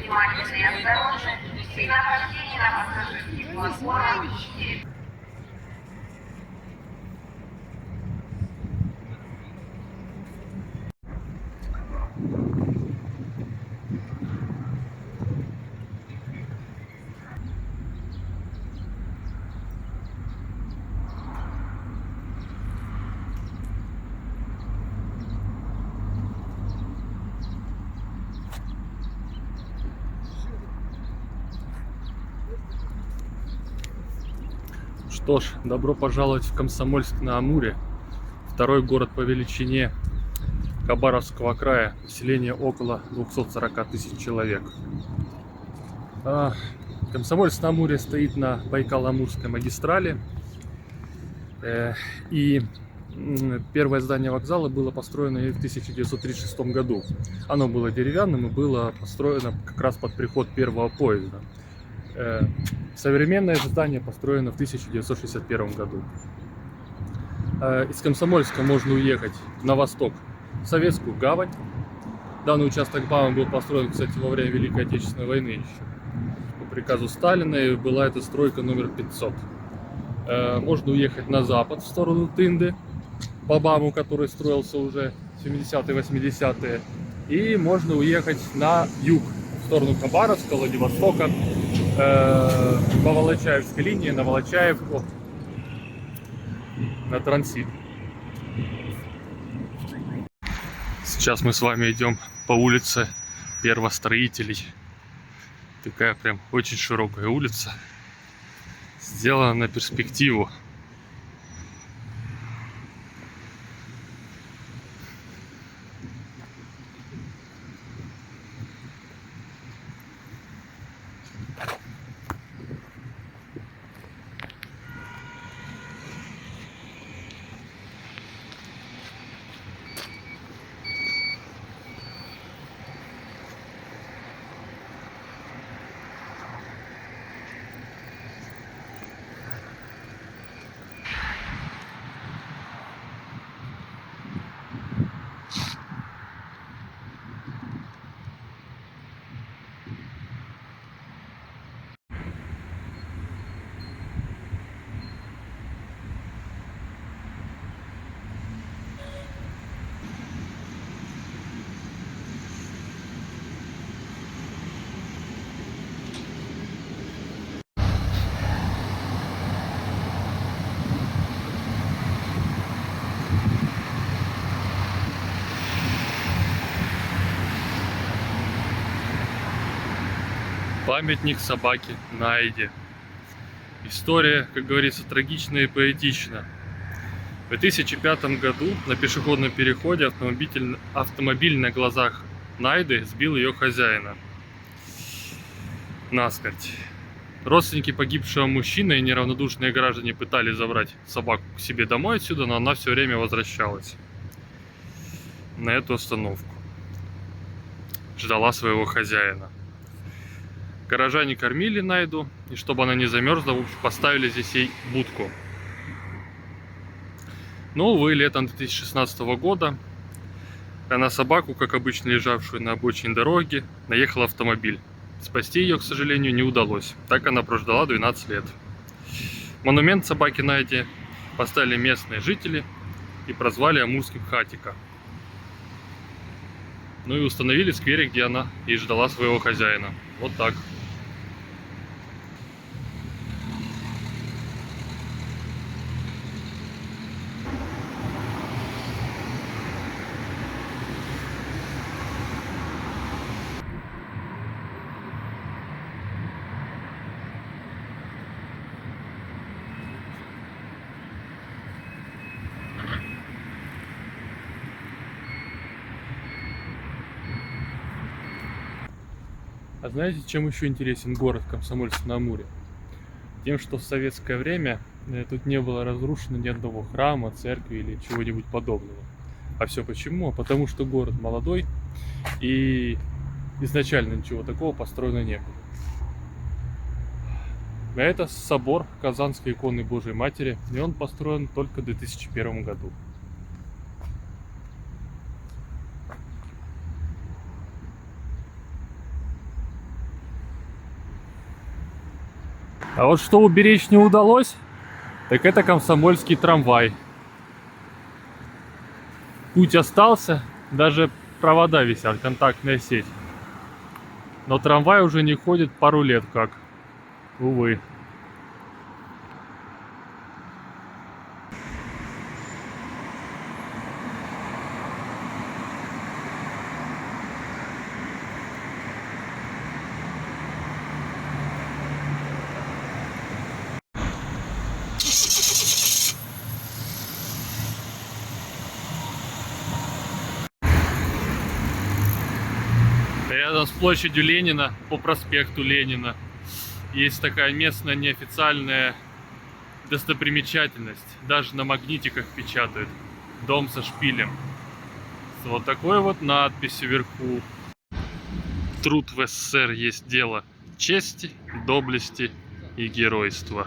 внимательны и осторожны при нахождении на пассажирских платформах. Что ж, добро пожаловать в Комсомольск-на-Амуре, второй город по величине Хабаровского края, население около 240 тысяч человек. Комсомольск-на-Амуре стоит на Байкало-Амурской магистрали, и первое здание вокзала было построено в 1936 году. Оно было деревянным и было построено как раз под приход первого поезда. Современное здание построено в 1961 году. Из Комсомольска можно уехать на восток, в Советскую гавань. Данный участок БАМа был построен, кстати, во время Великой Отечественной войны еще. По приказу Сталина, и была эта стройка номер 500. Можно уехать на запад, в сторону Тынды, по БАМу, который строился уже в 70-е, 80-е. И можно уехать на юг, в сторону Хабаровска, Владивостока, по Волочаевской линии, на Волочаевку, на Трансит. Сейчас мы с вами идем по улице Первостроителей. Такая прям очень широкая улица, сделана на перспективу. Памятник собаке Найде. История, как говорится, трагична и поэтична. В 2005 году на пешеходном переходе автомобиль на глазах Найды сбил ее хозяина насмерть. Родственники погибшего мужчины и неравнодушные граждане пытались забрать собаку к себе домой отсюда, но она все время возвращалась на эту остановку. Ждала своего хозяина. Горожане кормили Найду, и чтобы она не замерзла, в общем, поставили здесь ей будку. Но, увы, летом 2016 года на собаку, как обычно лежавшую на обочине дороги, наехал автомобиль. Спасти ее, к сожалению, не удалось. Так она прождала 12 лет. Монумент собаке Найде поставили местные жители и прозвали Амурским Хатико. Ну и установили в сквере, где она и ждала своего хозяина. Вот так. А знаете, чем еще интересен город Комсомольск-на-Амуре? Тем, что в советское время тут не было разрушено ни одного храма, церкви или чего-нибудь подобного. А все почему? Потому что город молодой, и изначально ничего такого построено не было. Это собор Казанской иконы Божией Матери, и он построен только в 2001 году. А вот что уберечь не удалось, так это комсомольский трамвай. Путь остался, даже провода висят, контактная сеть. Но трамвай уже не ходит пару лет как. Увы. Рядом с площадью Ленина, по проспекту Ленина, есть такая местная неофициальная достопримечательность. Даже на магнитиках печатают. Дом со шпилем. С вот такой вот надписью вверху. Труд в СССР есть дело чести, доблести и геройства.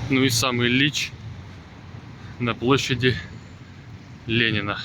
Ну и сам Ильич на площади Ленина.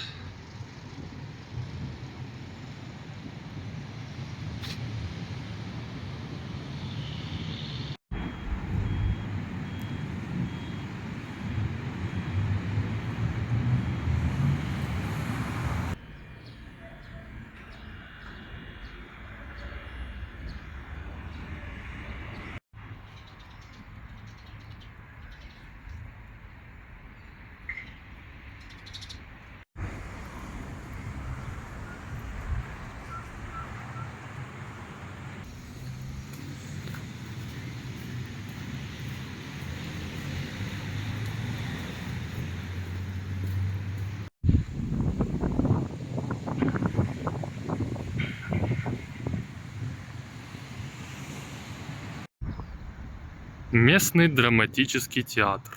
Местный драматический театр.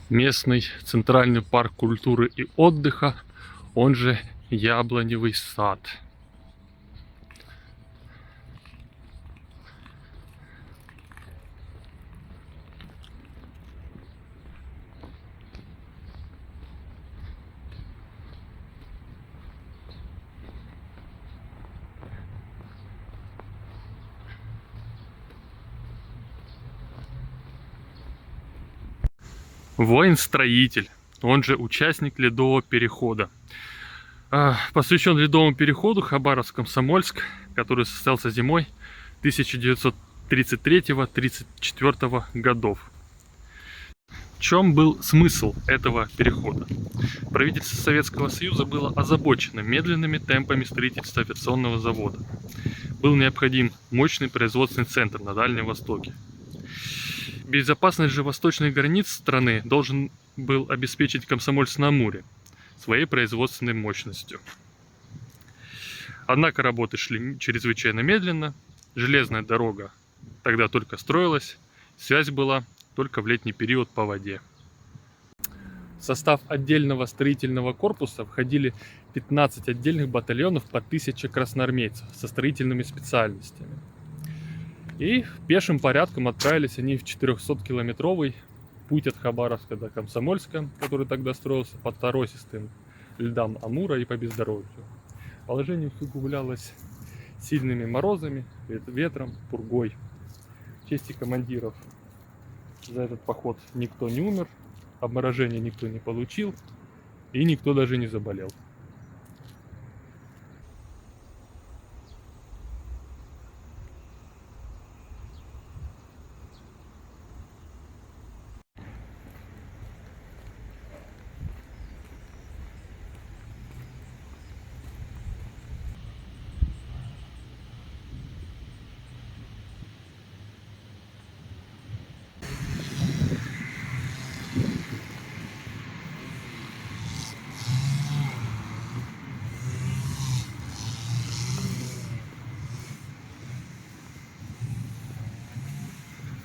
Местный центральный парк культуры и отдыха, он же Яблоневый сад. Воин-строитель, он же участник Ледового перехода. Посвящен Ледовому переходу Хабаровск-Комсомольск, который состоялся зимой 1933-1934 годов. В чем был смысл этого перехода? Правительство Советского Союза было озабочено медленными темпами строительства авиационного завода. Был необходим мощный производственный центр на Дальнем Востоке. Безопасность же восточных границ страны должен был обеспечить Комсомольск-на-Амуре своей производственной мощностью. Однако работы шли чрезвычайно медленно, железная дорога тогда только строилась, связь была только в летний период по воде. В состав отдельного строительного корпуса входили 15 отдельных батальонов по 1000 красноармейцев со строительными специальностями. И пешим порядком отправились они в 400-километровый путь от Хабаровска до Комсомольска, который тогда строился по торосистым льдам Амура и по бездорожью. Положение усугублялось сильными морозами, ветром, пургой. В чести командиров за этот поход никто не умер, обморожения никто не получил. И никто даже не заболел.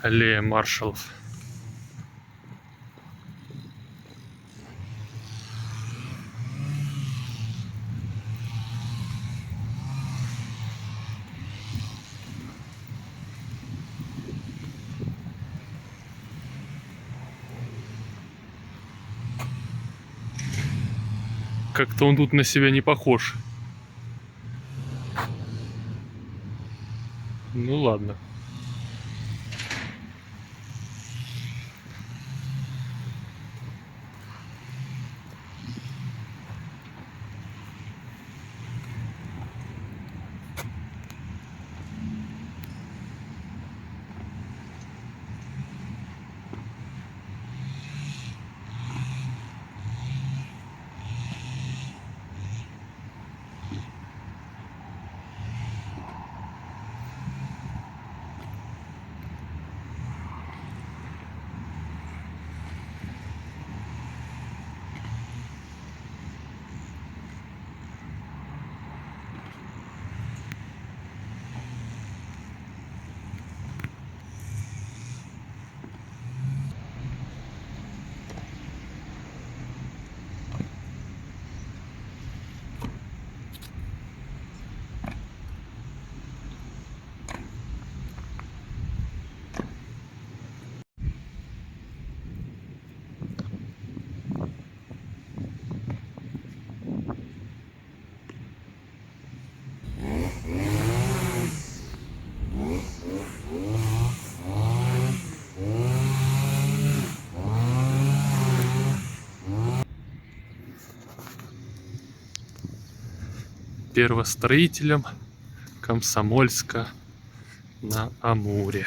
Аллея маршалов. Как-то он тут на себя не похож. Ну ладно. Первостроителем Комсомольска на Амуре.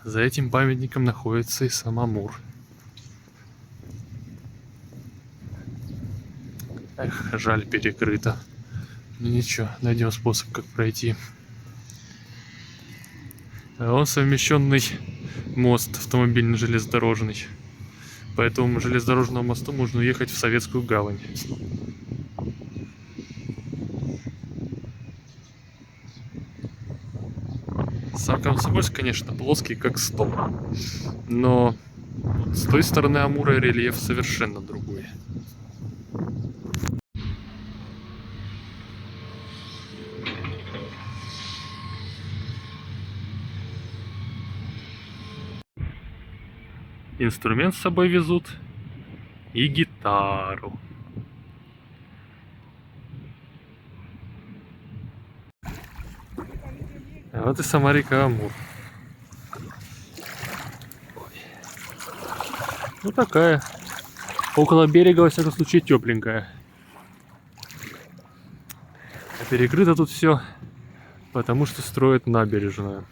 За этим памятником находится и сам Амур. Эх, жаль, перекрыто. Ну ничего, найдем способ, как пройти. А он совмещенный мост автомобильно-железнодорожный. По этому железнодорожному мосту можно уехать в Советскую гавань. Сам Комсомольск, конечно, плоский как стол. Но с той стороны Амура рельеф совершенно другой. Инструмент с собой везут и гитару. А вот и сама река Амур. Ну такая. Около берега, во всяком случае, тепленькая. А перекрыто тут все, потому что строят набережную.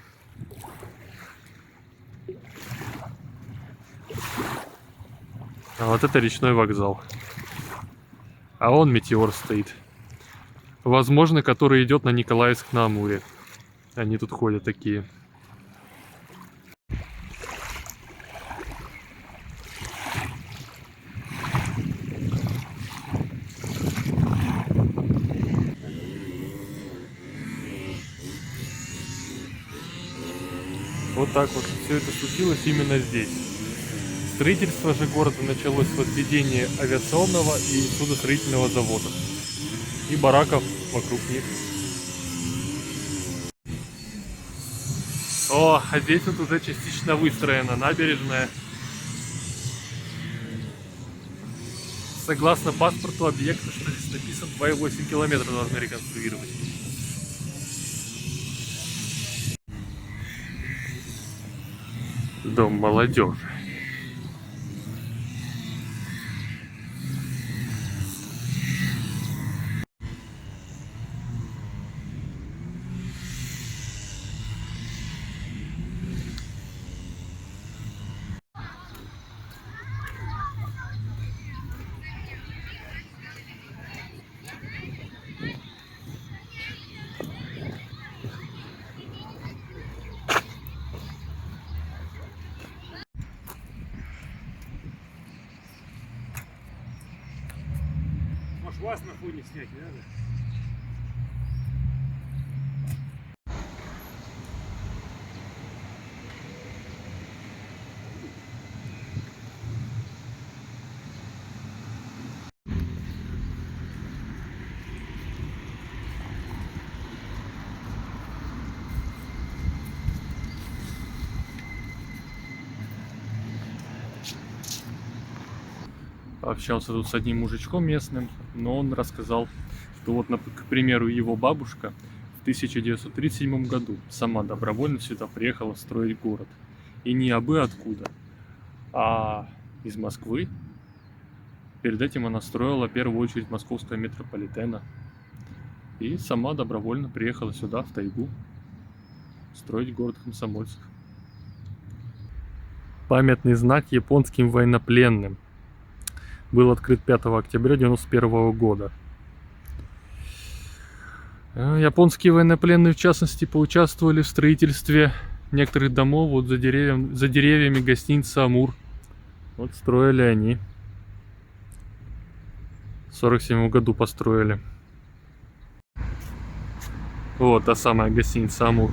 А вот это речной вокзал. А он метеор стоит. Возможно, который идет на Николаевск на Амуре. Они тут ходят такие. Вот так вот все это случилось именно здесь. Строительство же города началось с возведения авиационного и судостроительного заводов и бараков вокруг них. О, а здесь вот уже частично выстроена набережная. Согласно паспорту объекта, что здесь написано, 2,8 километра должны реконструировать. Дом молодежи. Может, вас на фоне снять не надо? Общался тут с одним мужичком местным, но он рассказал, что вот, к примеру, его бабушка в 1937 году сама добровольно сюда приехала строить город. И не абы откуда, а из Москвы. Перед этим она строила в первую очередь московского метрополитена. И сама добровольно приехала сюда, в тайгу, строить город комсомольцев. Памятный знак японским военнопленным был открыт 5 октября 1991 года. Японские военнопленные, в частности, поучаствовали в строительстве некоторых домов вот за деревьями гостиницы «Амур». Вот строили они. В 1947 году построили. Вот та самая гостиница «Амур».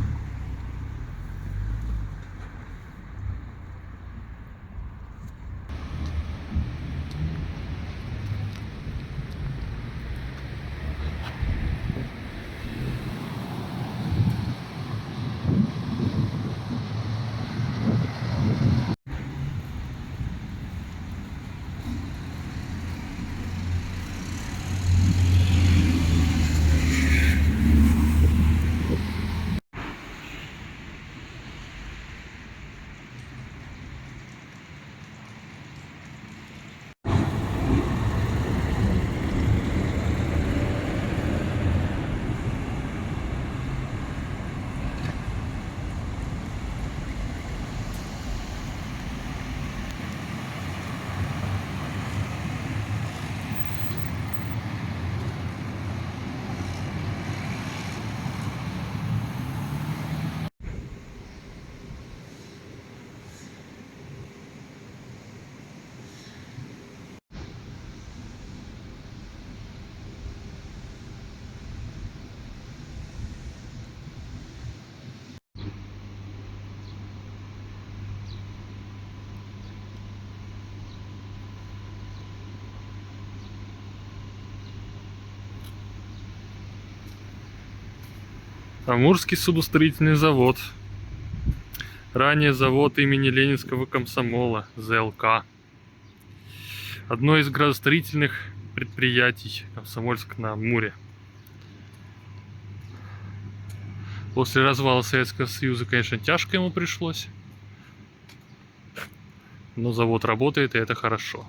Амурский судостроительный завод. Ранее завод имени Ленинского комсомола, ЗЛК. Одно из градостроительных предприятий Комсомольск-на-Амуре. После развала Советского Союза, конечно, тяжко ему пришлось. Но завод работает, и это хорошо.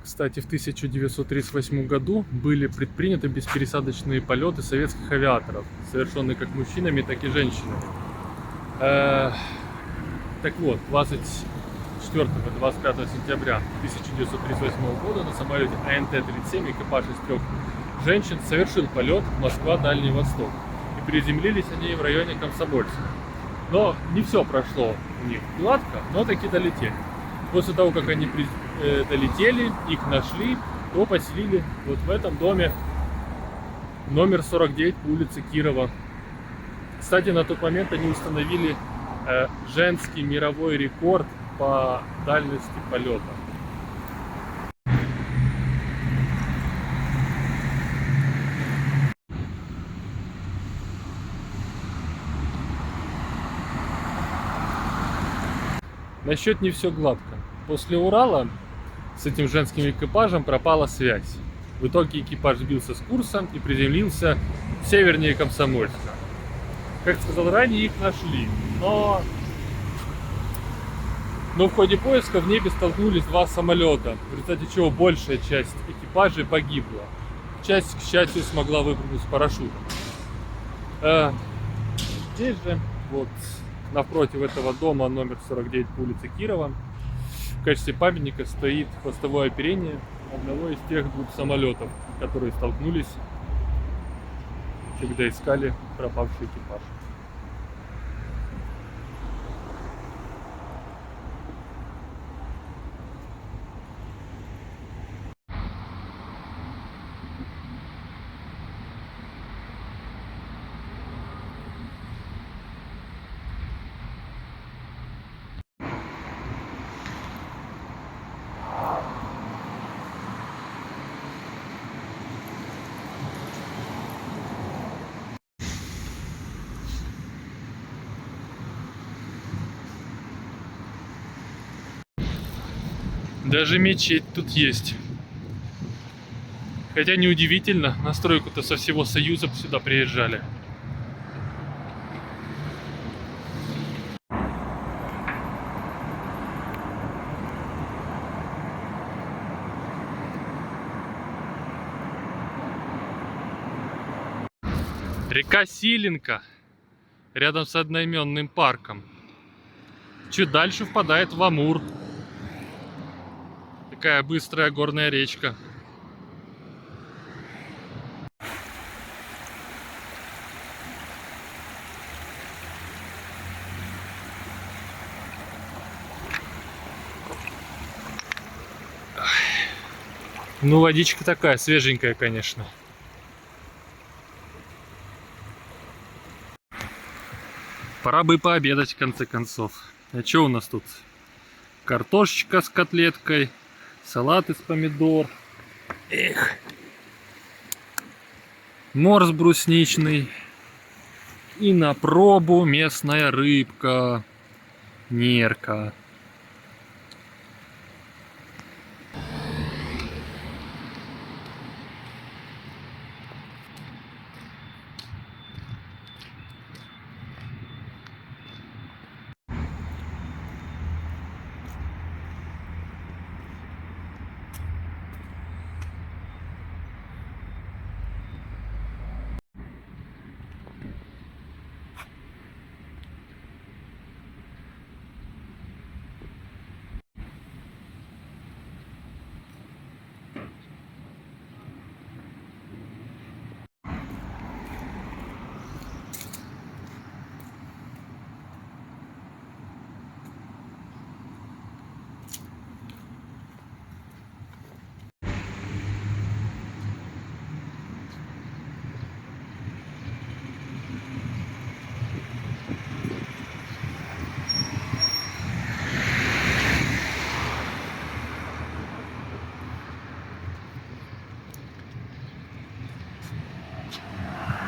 Кстати, в 1938 году были предприняты беспересадочные полеты советских авиаторов, совершенные как мужчинами, так и женщинами. Так вот, 24-25 сентября 1938 года на самолете АНТ-37 экипаж из 3 женщин совершил полет Москва-Дальний Восток. И приземлились они в районе Комсомольска. Но не все прошло у них гладко, но таки долетели. После того, как они долетели, их нашли, то поселили вот в этом доме номер 49 по улице Кирова. Кстати, на тот момент они установили женский мировой рекорд по дальности полета. Насчет не все гладко. После Урала с этим женским экипажем пропала связь. В итоге экипаж сбился с курса и приземлился севернее Комсомольска. Как сказал ранее, их нашли, но в ходе поиска в небе столкнулись 2 самолета, в результате чего большая часть экипажей погибла. Часть, к счастью, смогла выпрыгнуть с парашютом. Здесь же, вот напротив этого дома номер 49 по улице Кирова, в качестве памятника стоит хвостовое оперение одного из тех 2 самолетов, которые столкнулись, когда искали пропавший экипаж. Даже мечеть тут есть. Хотя неудивительно, на стройку-то со всего Союза сюда приезжали. Река Силенка рядом с одноименным парком. Чуть дальше впадает в Амур. Такая быстрая горная речка. Ну, водичка такая, свеженькая, конечно. Пора бы пообедать, в конце концов. А что у нас тут? Картошечка с котлеткой, салат из помидор. Эх. Морс брусничный. И на пробу местная рыбка. Нерка.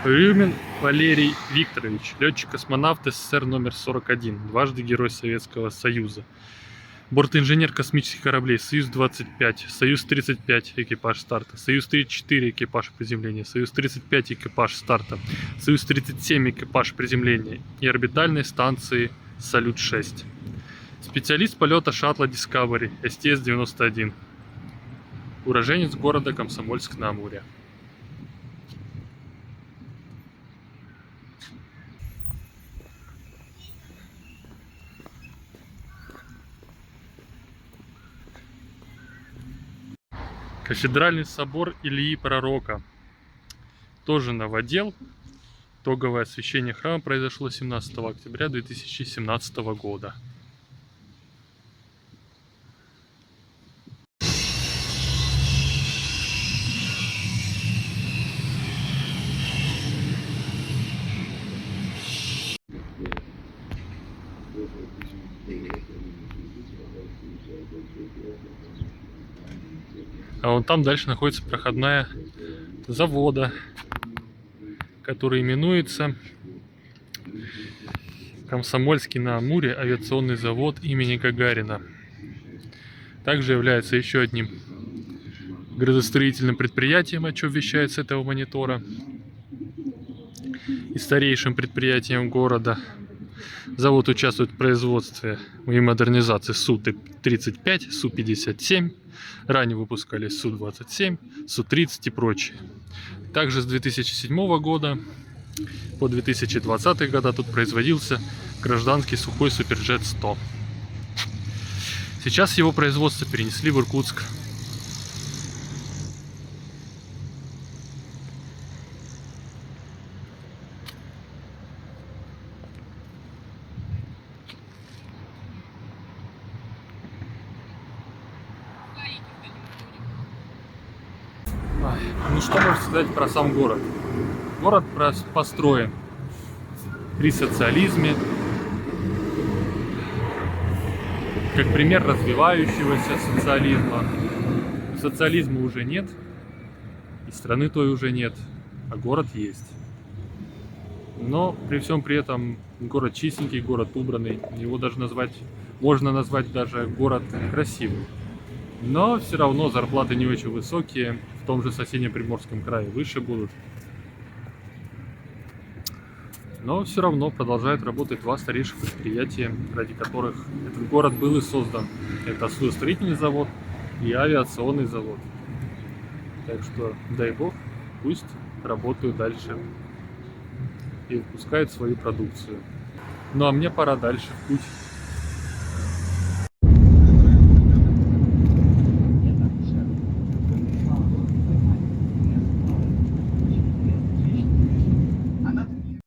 Рюмин Валерий Викторович, летчик-космонавт СССР номер 41, дважды Герой Советского Союза. Бортинженер космических кораблей Союз-25, Союз-35 экипаж старта, Союз-34 экипаж приземления, Союз-35 экипаж старта, Союз-37 экипаж приземления и орбитальной станции Салют-6. Специалист полета шаттла Discovery STS-91. уроженец города Комсомольск-на-Амуре. Кафедральный собор Ильи Пророка. Тоже новодел. Итоговое освящение храма произошло 17 октября 2017 года. А вон там дальше находится проходная завода, который именуется Комсомольский-на-Амуре авиационный завод имени Гагарина. Также является еще одним градостроительным предприятием, о чем вещает с этого монитора, и старейшим предприятием города. Завод участвует в производстве и модернизации Су-35, Су-57. Ранее выпускали Су-27, Су-30 и прочие. Также с 2007 года по 2020 года тут производился гражданский сухой Суперджет-100. Сейчас его производство перенесли в Иркутск. Ну что можно сказать про сам город? Город построен при социализме, как пример развивающегося социализма. Социализма уже нет, и страны той уже нет, а город есть. Но при всем при этом город чистенький, город убранный, его даже можно назвать даже город красивым. Но все равно зарплаты не очень высокие, в том же соседнем Приморском крае выше будут. Но все равно продолжают работать два старейших предприятия, ради которых этот город был и создан. Это судостроительный завод и авиационный завод. Так что, дай бог, пусть работают дальше и выпускают свою продукцию. Ну а мне пора дальше в путь.